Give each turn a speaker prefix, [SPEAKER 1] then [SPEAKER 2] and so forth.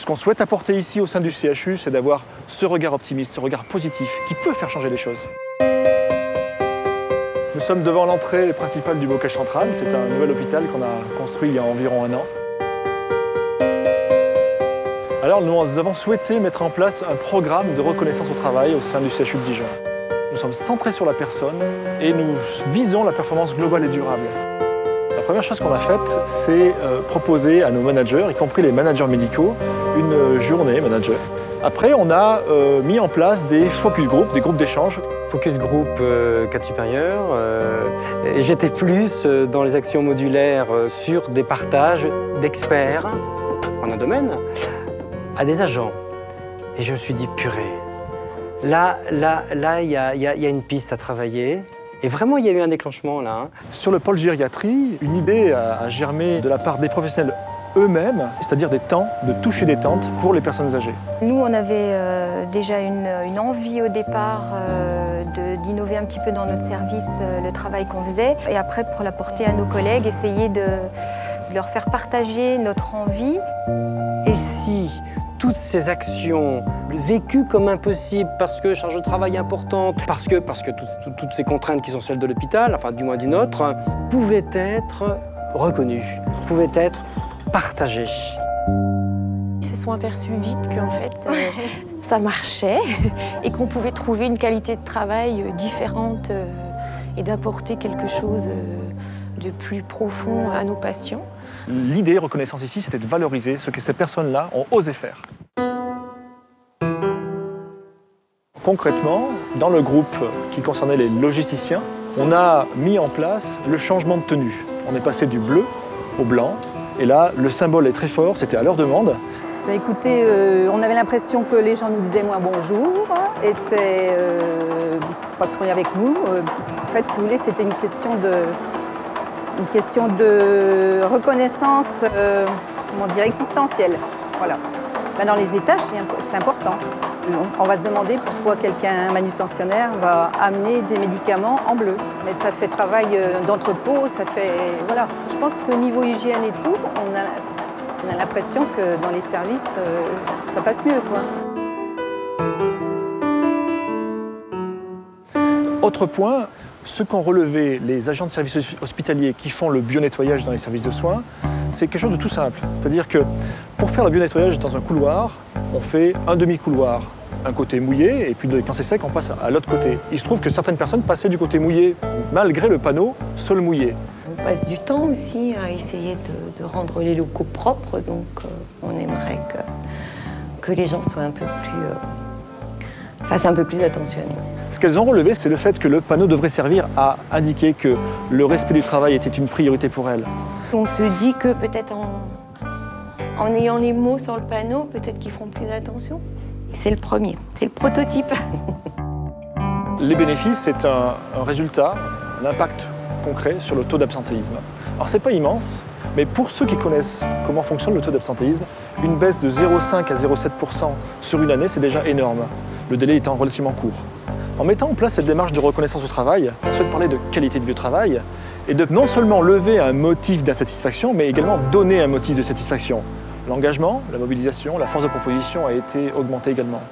[SPEAKER 1] Ce qu'on souhaite apporter ici au sein du CHU, c'est d'avoir ce regard optimiste, ce regard positif qui peut faire changer les choses. Nous sommes devant l'entrée principale du Bocage central. C'est un nouvel hôpital qu'on a construit il y a environ 1 an. Alors nous avons souhaité mettre en place un programme de reconnaissance au travail au sein du CHU de Dijon. Nous sommes centrés sur la personne et nous visons la performance globale et durable. La première chose qu'on a faite, c'est proposer à nos managers, y compris les managers médicaux, une journée manager. Après, on a mis en place des focus group, des groupes d'échange.
[SPEAKER 2] Focus group cadre supérieur. J'étais plus dans les actions modulaires sur des partages d'experts en un domaine à des agents. Et je me suis dit, purée, là, il y a une piste à travailler. Et vraiment, il y a eu un déclenchement là.
[SPEAKER 1] Sur le pôle gériatrie, une idée a germé de la part des professionnels eux-mêmes, c'est-à-dire des temps, de toucher des tentes pour les personnes âgées.
[SPEAKER 3] Nous, on avait déjà une envie au départ d'innover un petit peu dans notre service le travail qu'on faisait. Et après, pour l'apporter à nos collègues, essayer de leur faire partager notre envie.
[SPEAKER 2] Et si toutes ces actions vécues comme impossibles parce que charge de travail importante, parce que toutes ces contraintes qui sont celles de l'hôpital, enfin du moins d'une autre, pouvaient être reconnues, pouvaient être partagées.
[SPEAKER 4] Ils se sont aperçus vite qu'en fait ça marchait et qu'on pouvait trouver une qualité de travail différente et d'apporter quelque chose de plus profond à nos patients.
[SPEAKER 1] L'idée reconnaissance ici, c'était de valoriser ce que ces personnes-là ont osé faire. Concrètement, dans le groupe qui concernait les logisticiens, on a mis en place le changement de tenue. On est passé du bleu au blanc, et là, le symbole est très fort, c'était à leur demande.
[SPEAKER 5] Bah écoutez, on avait l'impression que les gens nous disaient moins bonjour, étaient pas souriants avec nous. En fait, si vous voulez, c'était une question de reconnaissance, comment dire, existentielle. Voilà. Bah dans les étages, c'est important. On va se demander pourquoi un manutentionnaire va amener des médicaments en bleu. Mais ça fait travail d'entrepôt, ça fait... Voilà. Je pense qu'au niveau hygiène et tout, on a l'impression que dans les services, ça passe mieux, quoi.
[SPEAKER 1] Autre point, ce qu'ont relevé les agents de services hospitaliers qui font le bio-nettoyage dans les services de soins, c'est quelque chose de tout simple. C'est-à-dire que pour faire le bio-nettoyage dans un couloir, on fait un demi-couloir, un côté mouillé, et puis quand c'est sec, on passe à l'autre côté. Il se trouve que certaines personnes passaient du côté mouillé, malgré le panneau sol mouillé.
[SPEAKER 6] On passe du temps aussi à essayer de rendre les locaux propres, donc on aimerait que les gens soient fassent un peu plus attention à nous.
[SPEAKER 1] Ce qu'elles ont relevé, c'est le fait que le panneau devrait servir à indiquer que le respect du travail était une priorité pour elles.
[SPEAKER 6] On se dit que peut-être en ayant les mots sur le panneau, peut-être qu'ils feront plus attention. C'est le premier, c'est le prototype.
[SPEAKER 1] Les bénéfices, c'est un résultat, un impact concret sur le taux d'absentéisme. Alors c'est pas immense, mais pour ceux qui connaissent comment fonctionne le taux d'absentéisme, une baisse de 0,5 à 0,7% sur une année, c'est déjà énorme, le délai étant relativement court. En mettant en place cette démarche de reconnaissance au travail, on souhaite parler de qualité de vie au travail et de non seulement lever un motif d'insatisfaction, mais également donner un motif de satisfaction. L'engagement, la mobilisation, la force de proposition a été augmentée également.